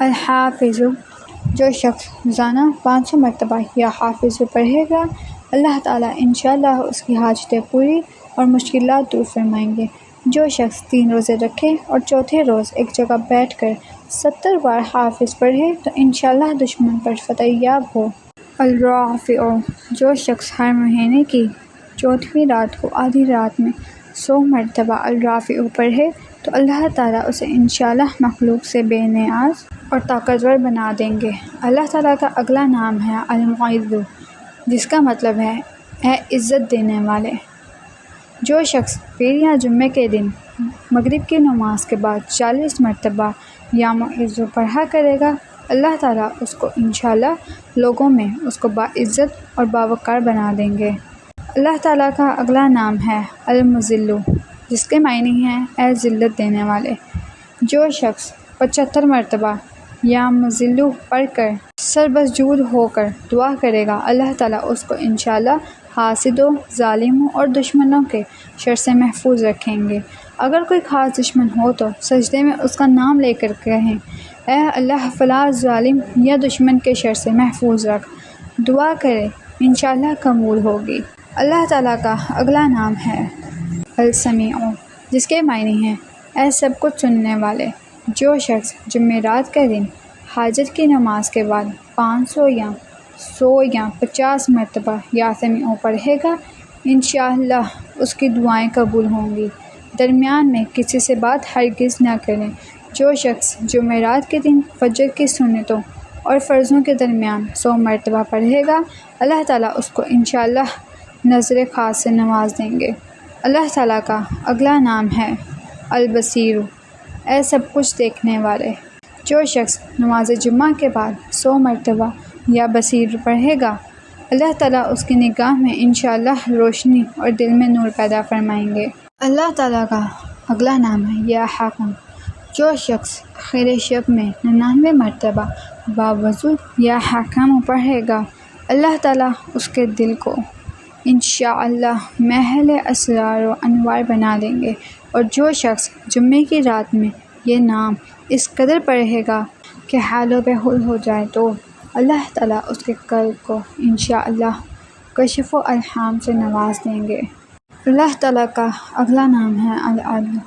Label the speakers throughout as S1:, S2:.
S1: الحافظ، جو شخص روزانہ 500 مرتبہ یا حافظ پڑھے گا، اللہ تعالیٰ انشاءاللہ اس کی حاجتیں پوری اور مشکلات دور فرمائیں گے۔ جو شخص 3 روزے رکھے اور چوتھے روز ایک جگہ بیٹھ کر 70 بار حافظ پڑھے تو انشاءاللہ دشمن پر فتح یاب ہو۔ الرافع، جو شخص ہر مہینے کی چوتھویں رات کو آدھی رات میں 100 مرتبہ الرافع پڑھے تو اللہ تعالیٰ اسے انشاءاللہ مخلوق سے بے نیاز اور طاقتور بنا دیں گے۔ اللہ تعالیٰ کا اگلا نام ہے المعز، جس کا مطلب ہے اے عزت دینے والے۔ جو شخص پیر یا جمعے کے دن مغرب کی نماز کے بعد 40 مرتبہ یا معز پڑھا کرے گا، اللہ تعالیٰ اس کو انشاءاللہ لوگوں میں اس کو باعزت اور باوقار بنا دیں گے۔ اللہ تعالیٰ کا اگلا نام ہے المذل، جس کے معنی ہیں اے ذلت دینے والے۔ جو شخص 75 مرتبہ یا مذل پڑھ کر سربسجود ہو کر دعا کرے گا، اللہ تعالیٰ اس کو انشاءاللہ حاسدوں، ظالموں اور دشمنوں کے شر سے محفوظ رکھیں گے۔ اگر کوئی خاص دشمن ہو تو سجدے میں اس کا نام لے کر کہیں، اے اللہ فلاں ظالم یا دشمن کے شر سے محفوظ رکھ۔ دعا کرے انشاءاللہ قبول ہوگی۔ اللہ تعالیٰ کا اگلا نام ہے السمیع، جس کے معنی ہیں اے سب کچھ سننے والے۔ جو شخص جمعرات کے دن حاجت کی نماز کے بعد 500 یا 100 یا 50 مرتبہ یا سمیع پڑھے گا، انشاءاللہ اس کی دعائیں قبول ہوں گی۔ درمیان میں کسی سے بات ہرگز نہ کریں۔ جو شخص جمعرات کے دن فجر کی سنتوں اور فرضوں کے درمیان 100 مرتبہ پڑھے گا، اللہ تعالیٰ اس کو انشاءاللہ نظر خاص سے نواز دیں گے۔ اللہ تعالیٰ کا اگلا نام ہے البصیر، اے سب کچھ دیکھنے والے۔ جو شخص نماز جمعہ کے بعد 100 مرتبہ یا بصیر پڑھے گا، اللہ تعالیٰ اس کی نگاہ میں انشاءاللہ روشنی اور دل میں نور پیدا فرمائیں گے۔ اللہ تعالیٰ کا اگلا نام ہے یا حاکم۔ جو شخص آخر شب میں 99 مرتبہ باوضو یا حاکم پڑھے گا، اللہ تعالیٰ اس کے دل کو انشاءاللہ محل اسرار و انوار بنا دیں گے۔ اور جو شخص جمعے کی رات میں یہ نام اس قدر پڑھے گا کہ حال و بحال ہو جائے تو اللہ تعالیٰ اس کے قلب کو انشاءاللہ کشف و الہام سے نواز دیں گے۔ اللہ تعالیٰ کا اگلا نام ہے العدل،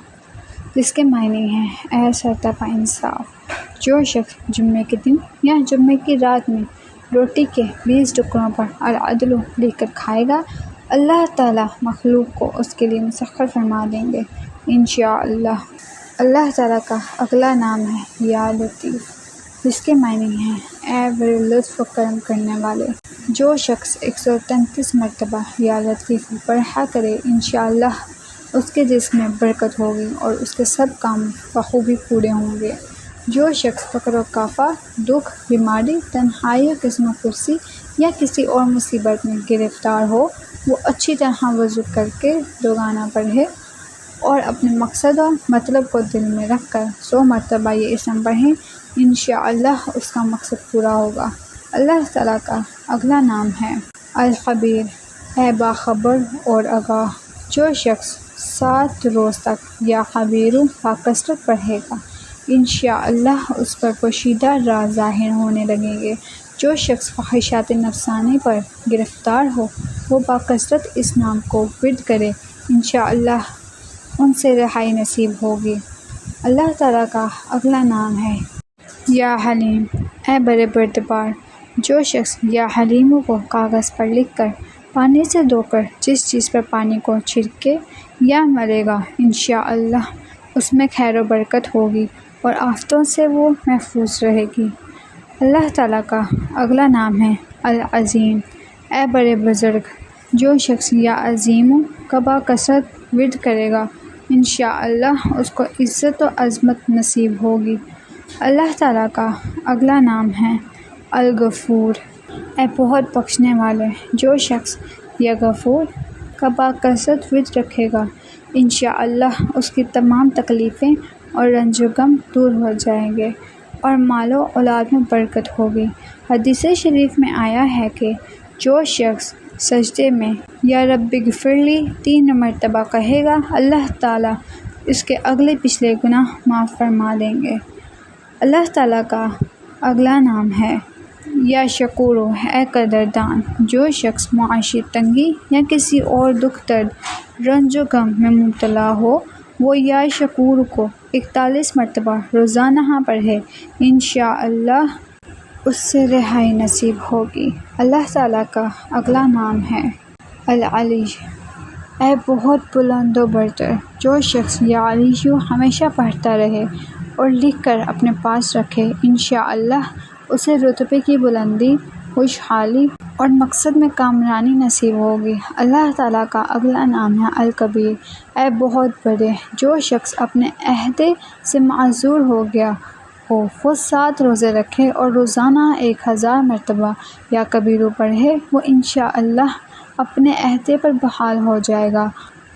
S1: جس کے معنی ہیں اے سرتپا انصاف۔ جو شخص جمعے کے دن یا جمعے کی رات میں روٹی کے 20 ٹکڑوں پر العدل لکھ کر کھائے گا، اللہ تعالیٰ مخلوق کو اس کے لیے مسخر فرما دیں گے انشاءاللہ۔ اللہ تعالیٰ کا اگلا نام ہے یا لطیف، جس کے معنی ہیں اے بڑے لطف و کرم کرنے والے۔ جو شخص 133 مرتبہ یا لطیف پڑھا کرے، انشاءاللہ اس کے جسم میں برکت ہوگی اور اس کے سب کام بخوبی پورے ہوں گے۔ جو شخص فقر و کافہ، دکھ، بیماری، تنہائی، قسم و کرسی یا کسی اور مصیبت میں گرفتار ہو، وہ اچھی طرح وضو کر کے دوگانہ پڑھے اور اپنے مقصد اور مطلب کو دل میں رکھ کر 100 مرتبہ یہ اسم پڑھیں، انشاءاللہ اس کا مقصد پورا ہوگا۔ اللہ تعالیٰ کا اگلا نام ہے الخبیر، اے باخبر اور آگاہ۔ جو شخص 7 روز تک یا خبیر باکثرت پڑھے گا، انشاءاللہ اس پر پوشیدہ راز ظاہر ہونے لگیں گے۔ جو شخص خواہشات نفسانی پر گرفتار ہو، وہ باکثرت اس نام کو ورد کرے، انشاءاللہ ان سے رہائی نصیب ہوگی۔ اللہ تعالیٰ کا اگلا نام ہے یا حلیم، اے بڑے بردبار۔ جو شخص یا حلیم کو کاغذ پر لکھ کر پانی سے دھو کر جس چیز پر پانی کو چھڑکے یا ملے گا، انشاءاللہ اس میں خیر و برکت ہوگی اور آفتوں سے وہ محفوظ رہے گی۔ اللہ تعالیٰ کا اگلا نام ہے العظیم، اے بڑے بزرگ۔ جو شخص یا عظیم کا باکثرت ورد کرے گا، انشاءاللہ اس کو عزت و عظمت نصیب ہوگی۔ اللہ تعالیٰ کا اگلا نام ہے الغفور، اے بہت بخشنے والے۔ جو شخص یا غفور کا باکثرت ورد رکھے گا، انشاءاللہ اس کی تمام تکلیفیں اور رنج و غم دور ہو جائیں گے اور مال و اولاد میں برکت ہوگی۔ حدیث شریف میں آیا ہے کہ جو شخص سجدے میں یا رب اغفرلی 3 مرتبہ کہے گا، اللہ تعالیٰ اس کے اگلے پچھلے گناہ معاف فرما دیں گے۔ اللہ تعالیٰ کا اگلا نام ہے یا شکور، اے قدردان۔ جو شخص معاشی تنگی یا کسی اور دکھ درد رنج و غم میں مبتلا ہو وہ یا شکور کو 41 مرتبہ روزانہ پڑھے، انشاءاللہ اس سے رہائی نصیب ہوگی۔ اللہ تعالیٰ کا اگلا نام ہے العلی، اے بہت بلند و برتر۔ جو شخص یا علی ہمیشہ پڑھتا رہے اور لکھ کر اپنے پاس رکھے، انشاءاللہ اسے رتبے کی بلندی، خوشحالی اور مقصد میں کامرانی نصیب ہوگی۔ اللہ تعالیٰ کا اگلا نام ہے الکبیر، اے بہت بڑے۔ جو شخص اپنے عہدے سے معذور ہو گیا ہو وہ 7 روزے رکھے اور روزانہ 1000 مرتبہ یا کبیرو پڑھے، وہ انشاءاللہ اپنے عہدے پر بحال ہو جائے گا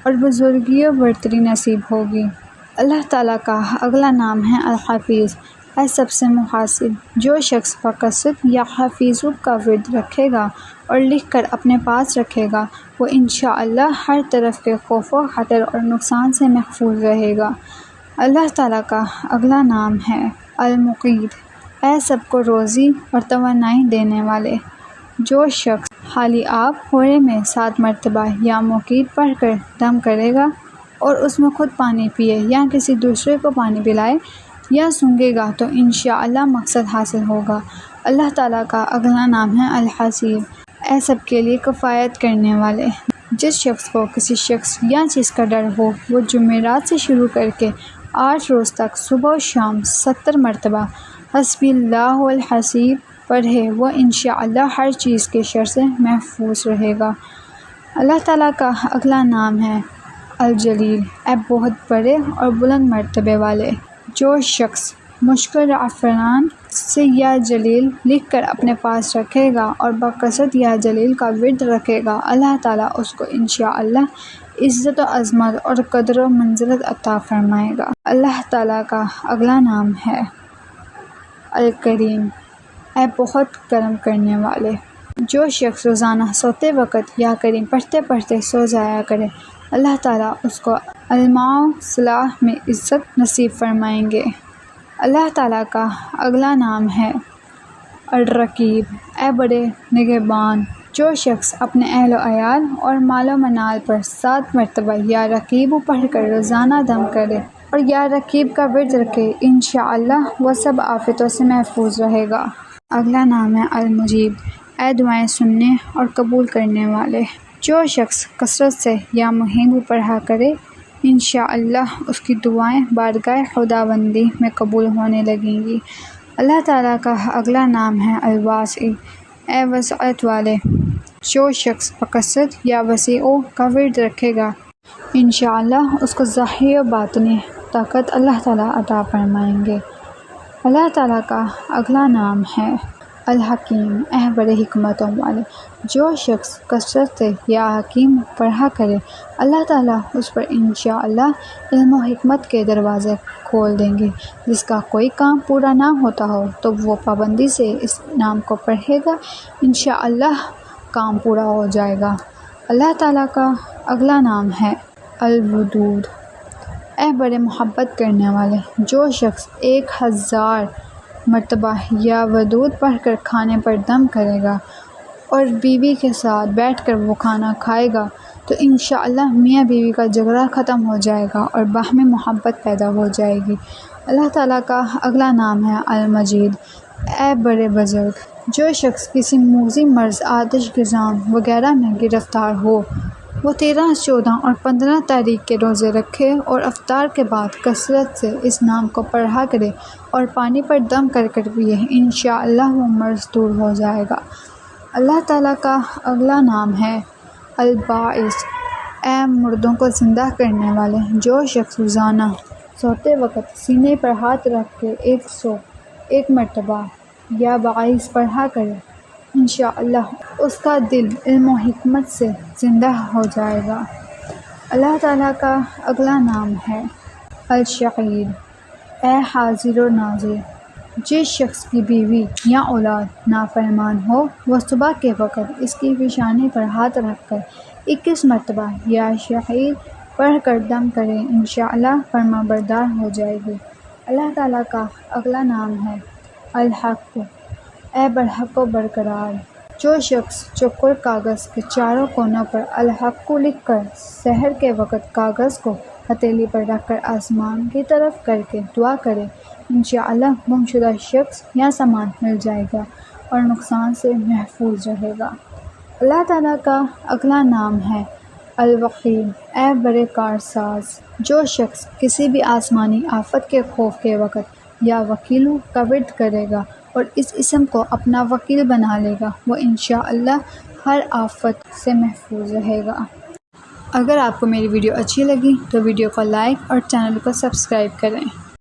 S1: اور بزرگی و برتری نصیب ہوگی۔ اللہ تعالیٰ کا اگلا نام ہے الحفیظ، اے سب سے محاسب۔ جو شخص بکثرت یا حفیظ کا ورد رکھے گا اور لکھ کر اپنے پاس رکھے گا وہ انشاءاللہ ہر طرف کے خوف و خطر اور نقصان سے محفوظ رہے گا۔ اللہ تعالیٰ کا اگلا نام ہے المقیت، اے سب کو روزی اور توانائی دینے والے۔ جو شخص خالی آب ہورے میں 7 مرتبہ یا مقیت پڑھ کر دم کرے گا اور اس میں خود پانی پیے یا کسی دوسرے کو پانی پلائے یا سونگھے گا تو انشاءاللہ مقصد حاصل ہوگا۔ اللہ تعالیٰ کا اگلا نام ہے الحسیب، اے سب کے لیے کفایت کرنے والے۔ جس شخص کو کسی شخص یا چیز کا ڈر ہو وہ جمعرات سے شروع کر کے 8 روز تک صبح و شام 70 مرتبہ حسبی اللہ الحسیب پڑھے، وہ انشاءاللہ ہر چیز کے شر سے محفوظ رہے گا۔ اللہ تعالیٰ کا اگلا نام ہے الجلیل، اے بہت بڑے اور بلند مرتبے والے۔ جو شخص مشکل افران سے یا جلیل لکھ کر اپنے پاس رکھے گا اور بکثرت یا جلیل کا ورد رکھے گا اللہ تعالیٰ اس کو انشاءاللہ عزت و عظمت اور قدر و منزلت عطا فرمائے گا۔ اللہ تعالیٰ کا اگلا نام ہے الکریم، اے بہت کرم کرنے والے۔ جو شخص روزانہ سوتے وقت یا کریم پڑھتے پڑھتے سو جایا کرے اللہ تعالیٰ اس کو الماء صلاح میں عزت نصیب فرمائیں گے۔ اللہ تعالیٰ کا اگلا نام ہے الرقیب، اے بڑے نگہبان۔ جو شخص اپنے اہل و عیال اور مال و منال پر 7 مرتبہ یا رقیب پڑھ کر روزانہ دم کرے اور یا رقیب کا ورد رکھے انشاءاللہ وہ سب آفتوں سے محفوظ رہے گا۔ اگلا نام ہے المجیب، اے دعائیں سننے اور قبول کرنے والے۔ جو شخص کثرت سے یا مہین پڑھا کرے انشاءاللہ اس کی دعائیں بارگاہ خداوندی میں قبول ہونے لگیں گی۔ اللہ تعالیٰ کا اگلا نام ہے الواسع، اے وسعت والے۔ جو شخص بکثرت یا وسیع کا ورد رکھے گا انشاءاللہ اس کو ظاہری و باطنی طاقت اللہ تعالیٰ عطا فرمائیں گے۔ اللہ تعالیٰ کا اگلا نام ہے الحکیم، اے بڑے حکمتوں والے۔ جو شخص کثرت سے یا حکیم پڑھا کرے اللہ تعالیٰ اس پر انشاءاللہ علم و حکمت کے دروازے کھول دیں گے۔ جس کا کوئی کام پورا نہ ہوتا ہو تو وہ پابندی سے اس نام کو پڑھے گا انشاءاللہ کام پورا ہو جائے گا۔ اللہ تعالیٰ کا اگلا نام ہے الودود، اے بڑے محبت کرنے والے۔ جو شخص 1000 مرتبہ یا ودود پڑھ کر کھانے پر دم کرے گا اور بیوی کے ساتھ بیٹھ کر وہ کھانا کھائے گا تو انشاءاللہ میاں بیوی کا جھگڑا ختم ہو جائے گا اور باہمی محبت پیدا ہو جائے گی۔ اللہ تعالیٰ کا اگلا نام ہے المجید، اے بڑے بزرگ۔ جو شخص کسی موذی مرض، آتش گزام وغیرہ میں گرفتار ہو وہ 13، 14 اور 15 تاریخ کے روزے رکھے اور افطار کے بعد کثرت سے اس نام کو پڑھا کرے اور پانی پر دم کر کر پیے انشاءاللہ وہ مرض دور ہو جائے گا۔ اللہ تعالیٰ کا اگلا نام ہے الباعث، اے مردوں کو زندہ کرنے والے۔ جو شخص روزانہ سوتے وقت سینے پر ہاتھ رکھ کے 101 مرتبہ یا باعث پڑھا کرے انشاءاللہ اس کا دل علم و حکمت سے زندہ ہو جائے گا۔ اللہ تعالیٰ کا اگلا نام ہے الشہید، اے حاضر و ناظر۔ جس شخص کی بیوی یا اولاد نافرمان ہو وہ صبح کے وقت اس کی پیشانی پر ہاتھ رکھ کر 21 مرتبہ یا شہید پڑھ کر دم کرے انشاءاللہ فرما بردار ہو جائے گی۔ اللہ تعالیٰ کا اگلا نام ہے الحق، اے برحق و برقرار۔ جو شخص چوکور کاغذ کے چاروں کونوں پر الحق کو لکھ کر سحر کے وقت کاغذ کو ہتھیلی پر رکھ کر آسمان کی طرف کر کے دعا کرے، انشاءاللہ گم شدہ شخص یا سامان مل جائے گا اور نقصان سے محفوظ رہے گا۔ اللہ تعالیٰ کا اگلا نام ہے الوکیل، اے بڑے کارساز۔ جو شخص کسی بھی آسمانی آفت کے خوف کے وقت یا وکیلوں کا ورد کرے گا اور اس اسم کو اپنا وکیل بنا لے گا، وہ انشاءاللہ ہر آفت سے محفوظ رہے گا۔ اگر آپ کو میری ویڈیو اچھی لگی تو ویڈیو کو لائک اور چینل کو سبسکرائب کریں۔